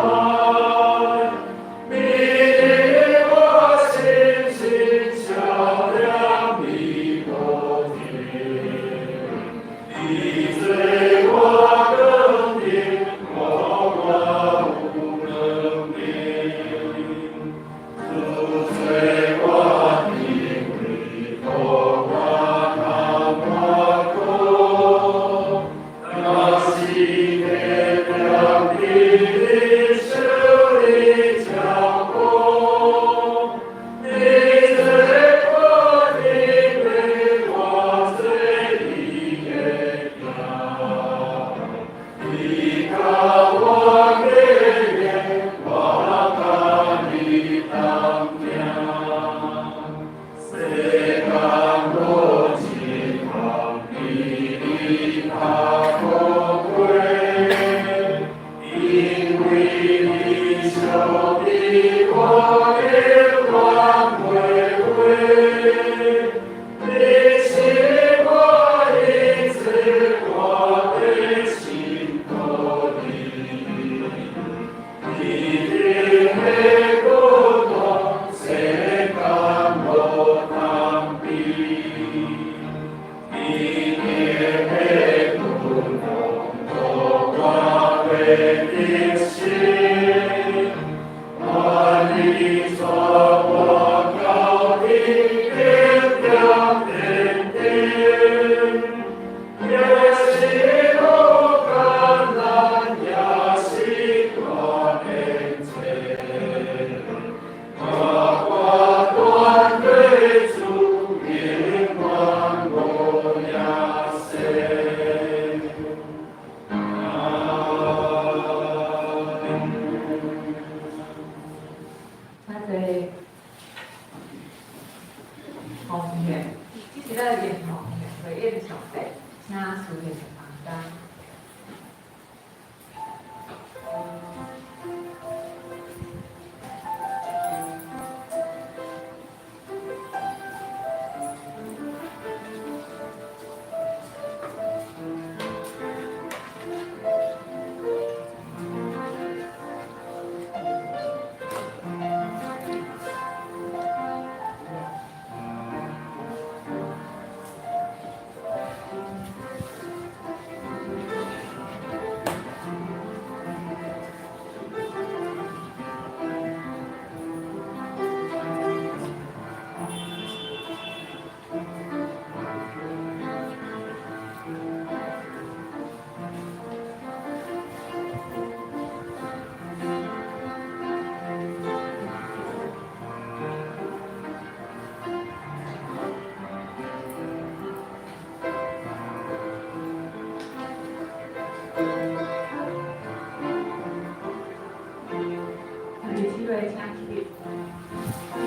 会请起立。请坐。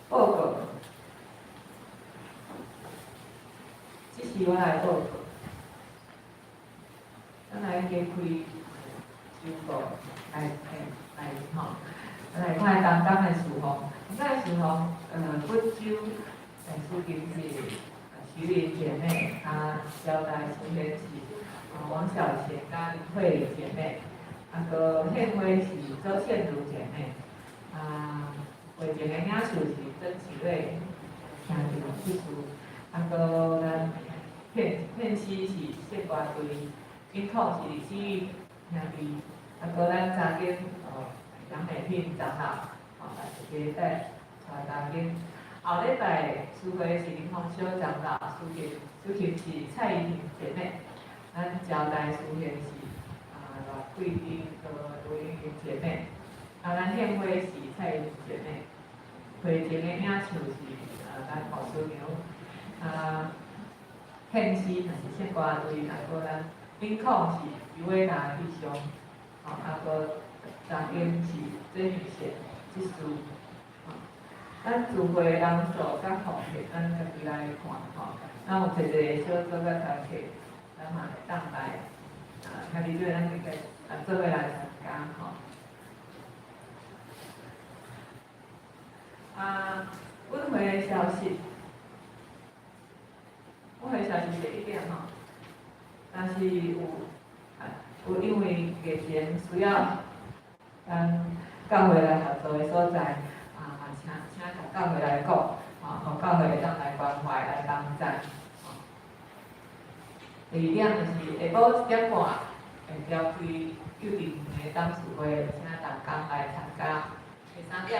报告，这是我来报告。咱来加开周报来吼，咱来看当当的事项。当当的事项，本周书记是徐玲姐妹，她交代成员是王小贤跟慧玲姐妹，个献花是周倩茹姐妹，会前的领事是曾启瑞兄弟秘书，个咱片师是谢瓜队，警控是李志宇兄弟，个咱查经杨美萍长老，一个带查经。后礼拜书会是林凤小长老，主席是蔡依婷姐妹，咱交代书会是罗桂萍和罗玲玲姐妹，咱献花是蔡依婷姐妹，会前的领袖是咱黄淑娘，献诗就是谢瓜队，个咱领控是余伟达弟兄，个查经是曾玉贤技术。咱聚会人数甲方式，咱家己来看吼。咱有一个小组甲团体，咱嘛会当来家己对咱这个做伙来参加吼。阮会的消息，阮会消息是一点吼，但是有因为疫情需要咱教会来合作的所在。请甲教会来讲，互教会会当来关怀、来帮赞。第二点就是下晡1点半会召开幼稚园的董事会，请大家来参加。第三点，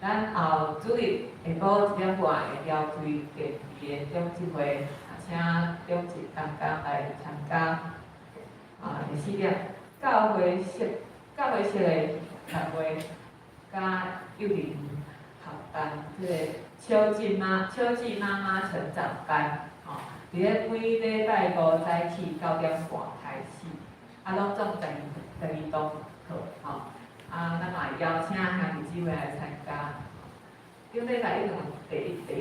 咱后主日下晡1点半会召开第2个中职会，请中职同工来参加。第四点，教会式的聚会，甲幼稚园。这个秋季妈妈成长班，伫咧每礼拜5早起9点半开始，拢总第二堂课，咱嘛邀请兄弟姊妹来参加。顶礼拜一共第一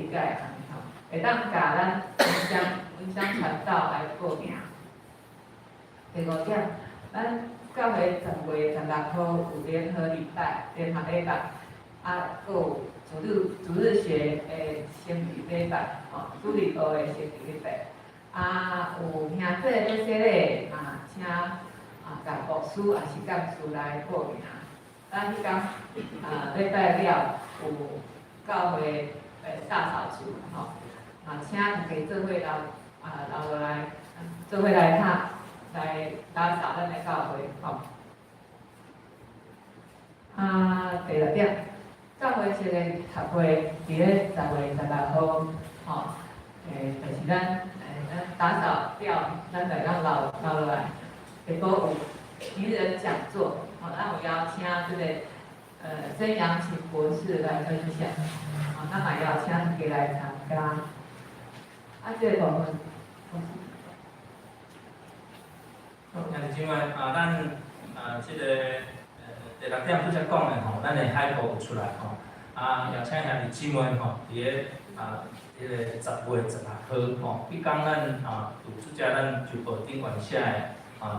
届安尼吼，会当甲咱文章传道来报名。第5点，咱教会10月16号有联合礼拜，佫有主日学的先礼礼拜，主日学的先礼礼拜，有兄弟要洗礼，请甲牧师也是干事来报名。咱迄天礼拜了有教会大扫除，请大家做伙留落来，做伙来来打扫咱的教会，第6点。教会式的聚会，伫咧10月16号，就是咱打扫掉，咱就当留落来。下晡有名人讲座，咱有邀请这个曾阳晴博士来分享，咱嘛邀请大家来参加。这个部分，兄弟姊妹，咱这个。第6点拄则讲的吼，咱的海报有出来吼，邀请兄弟姊妹吼，伫咧迄个10月16号吼，迄天咱有出遮咱就报顶原写的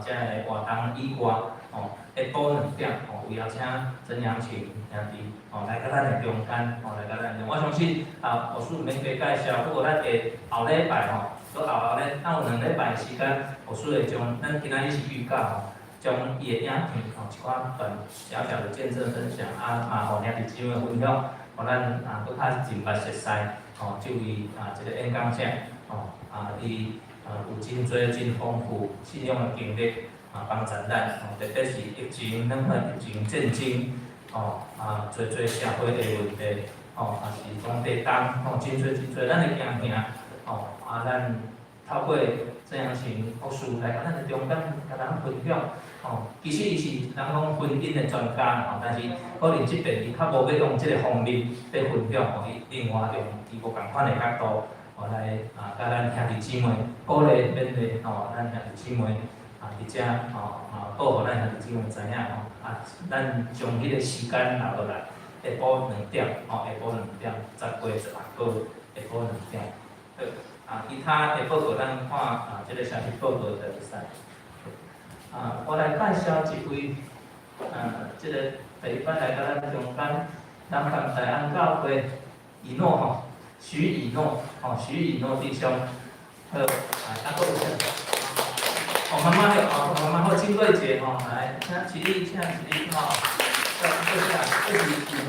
遮个活动以外吼，下晡2点吼，有邀请曾阳晴兄弟来甲咱的中间来甲咱，我相信牧师毋免多介绍，不过咱后礼拜吼。所以后咧，咱有2礼拜时间，护士会将咱今仔日是预告吼，将伊的影片吼一寡段小小的见证分享嘛，互兄弟姊妹分享，互咱搁较真捌熟悉这位一个演讲者伊有真丰富信仰的经历帮助咱特别是疫情战争做社会的问题也是讲地震真多，咱会惊咱透过这样请护士来咱的中间甲咱分享其实伊是人讲婚姻的专家但是可能即边伊较无要用即个方面来分享伊另外用伊无共款的角度来甲咱兄弟姊妹鼓励勉励咱兄弟姊妹而且保护咱兄弟姊妹知影咱将迄个时间留落来，下晡2点下晡2点10月16号下晡2点。其他的报告咱看即个消息报告就会使。我来介绍一位即个第一摆来甲咱中间南港大安教会以诺徐以诺弟兄，还有还有妈妈好，金贵姐来，请起立这是以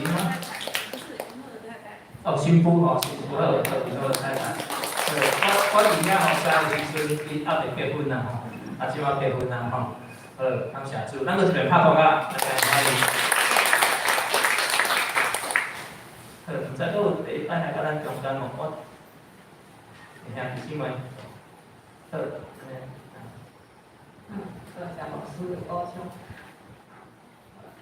宁吗？新妇还有以诺的太太。我以前在的时阵，伊还未结婚啦即摆结婚啦好，感谢主，咱搁一遍拍鼓大家欢迎。毋知阁有第一摆来甲咱中间我兄弟姊妹，多谢牧师的补充。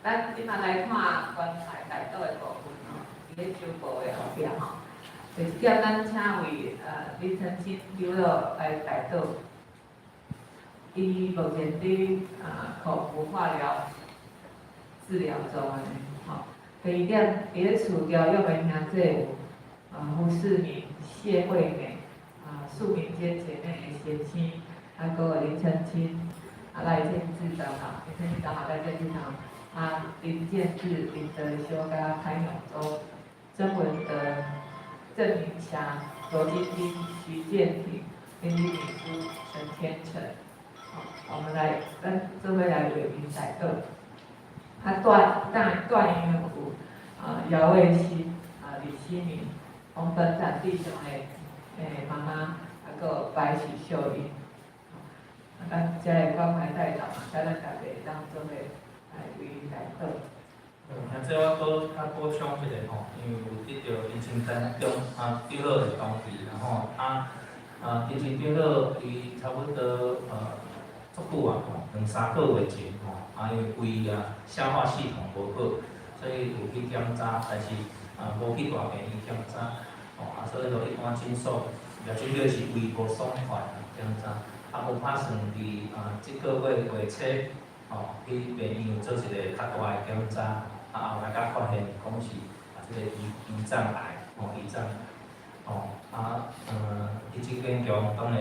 咱即摆来看关怀内岛的部分伊咧修补的后壁第一点，咱请为林澄清刘乐来带导，伊目前伫口服化疗治疗中的第二点，伊咧厝疗养的兄弟有胡世明、谢惠美、素敏坚姐妹的贤妻，还有林澄清、赖建志长老，林澄清长老赖建志长老，林建志、林德修、甲潘永洲、曾文德、郑明霞、罗金金、徐建廷、林李敏书、陈天成。我们来跟这位来为民带导。段英元有姚卫新、李希明、洪本展弟兄的妈妈，还有白喜秀英。咱遮个关怀代表甲咱大家当做来为民带导。这我搁较补充一个因为有得到林清真长老的同意，然后林清长老伊差不多足久2-3个月前因为胃消化系统无好，所以有去检查，但是无去大病院检查所以就一般诊所也主要是胃无爽快检查，无打算伫即个月初去病院做一个较大的检查。后来甲发现讲是即个胰脏癌胰脏伊即间强当然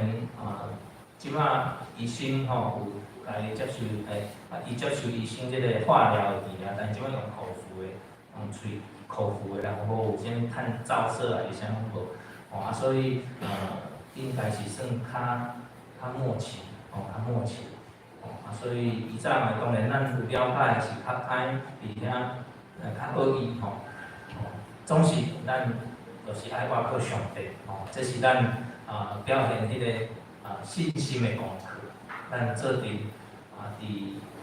即马医生有来接受伊接受医生即个化疗的治疗，但即马用口服的，用喙口服的啦，无有啥物趁照射是啥拢无所以应该是算较末期较末期。所以胰脏癌当然咱有了解是较歹，而且较好医总是咱就是爱外靠上帝这是咱表现迄个信心的功课。咱做阵伫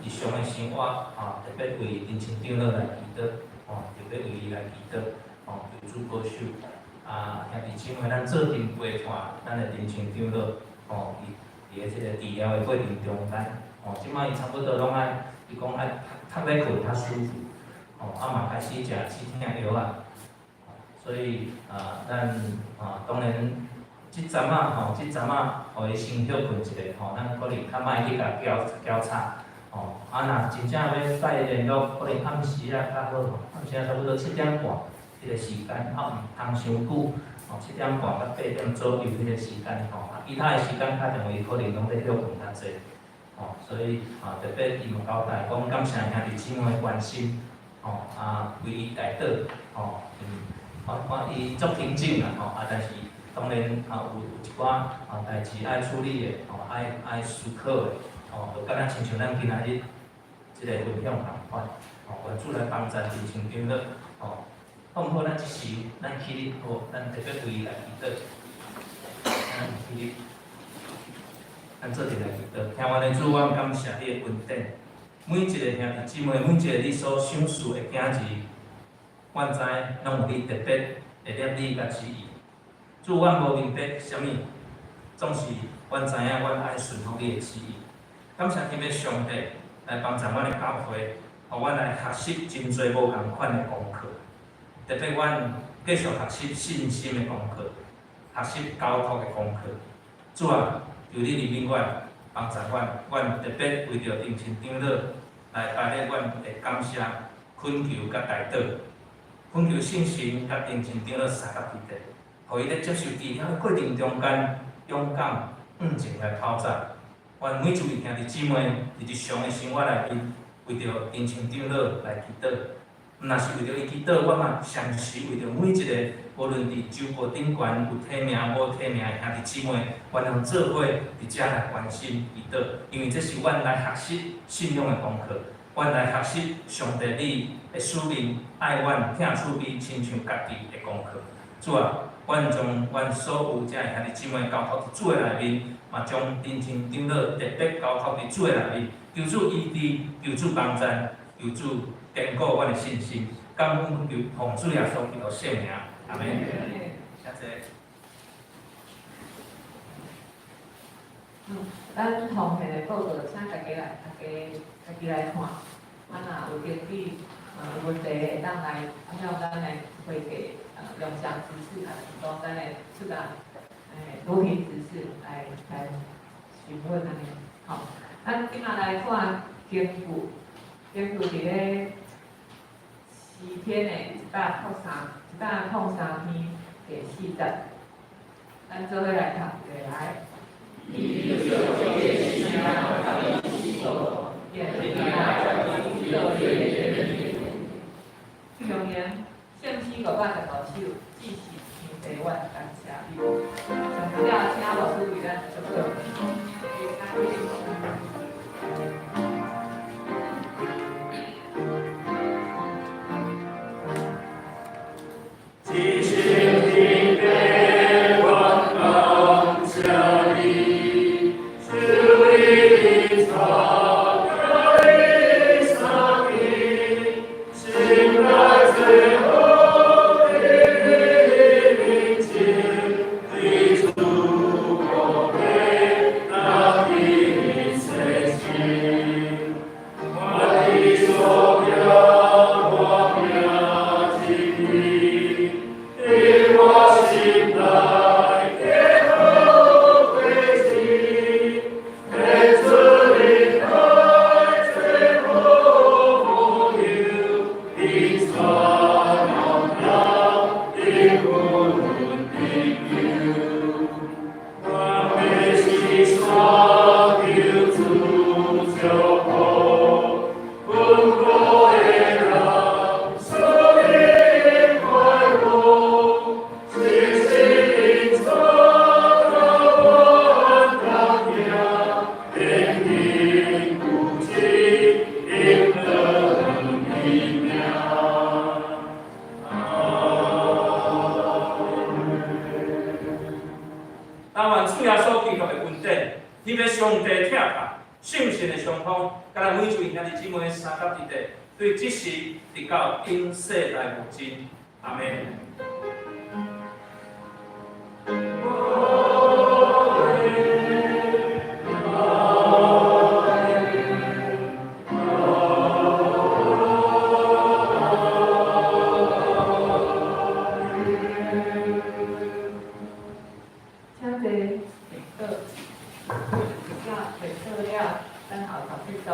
日常的生活特别为林清长老来祈祷特别为伊来祈祷求主保守兄弟姊妹，咱做阵陪伴咱的林清长老伊伫个即个治疗的过程中间。即摆伊差不多拢爱，伊讲爱较要困较舒服，嘛开始食止痛药所以咱当然即阵互伊先休困一下咱可能较莫去甲交叉若真正要再联络，可能暗时较好暗时差不多7点半迄个时间毋通伤久7点半到8点左右迄个时间其他的时间打电话伊可能拢咧休困较济。所以特别伊嘛交代讲，感谢兄弟姊妹的关心，为伊带导，伊足平静啦，但是当然有一寡代志爱处理的，爱思考的，就敢若亲像咱今仔日即个分享同款，愿主来帮助弟兄长老，放好咱一时，咱起立好，咱特别为伊来祈祷，咱起立，咱做阵来祈祷。听完的主，我感谢你的恩典，每一个兄弟姊妹，每一个你所想事的囝儿，我知拢有你特别会念你甲旨意。主，阮无明白啥物，总是阮知影，阮爱顺服你的旨意。感谢天父上帝来帮助阮的教会，互阮来学习真侪无共款的功课。特别阮继续学习信心的功课，学习交托的功课。主啊，求你怜悯阮，帮助阮特别为着定亲长老来摆咧，阮会感谢、恳求甲代祷，恳求信心甲定亲长老三甲伫地。互伊咧接受治疗的过程中间，勇敢、静来讨债。阮每一位兄弟姊妹伫日常的生活内面，为着定亲长老来祈祷。若是为着伊祈祷，我嘛相信为着每一个，无论伫周报顶悬有体名无体名的兄弟姊妹，阮通做伙伫遮来关心祈祷，因为这是阮来学习信仰的功课，阮来学习上帝你的使命，爱阮疼厝边亲像家己的功课。主啊！阮将阮所有遮兄弟姊妹交托伫主的内面，嘛将定亲长老特别交托伫主的内面，求主医治，求主帮助，求主坚固阮的信心。感恩求奉主耶稣基督圣名，阿门。谢谢。咱同学的报告，请大家来看。若有着比有问题会当来向咱的会计用上指示啊，是讲咱的这个罗平指示来询问安尼。好，咱今仔来看经句，经句伫咧诗篇的103篇第4节，咱做伙来读下来。去年圣诗589首，支持天地阮感谢你。上资料请老师为咱做说明。你要上帝疼爱，圣神的相通，甲咱每一位兄弟姊妹三甲伫地，对即时直到永世来无尽。阿门。请坐，要坐了，等候考试到。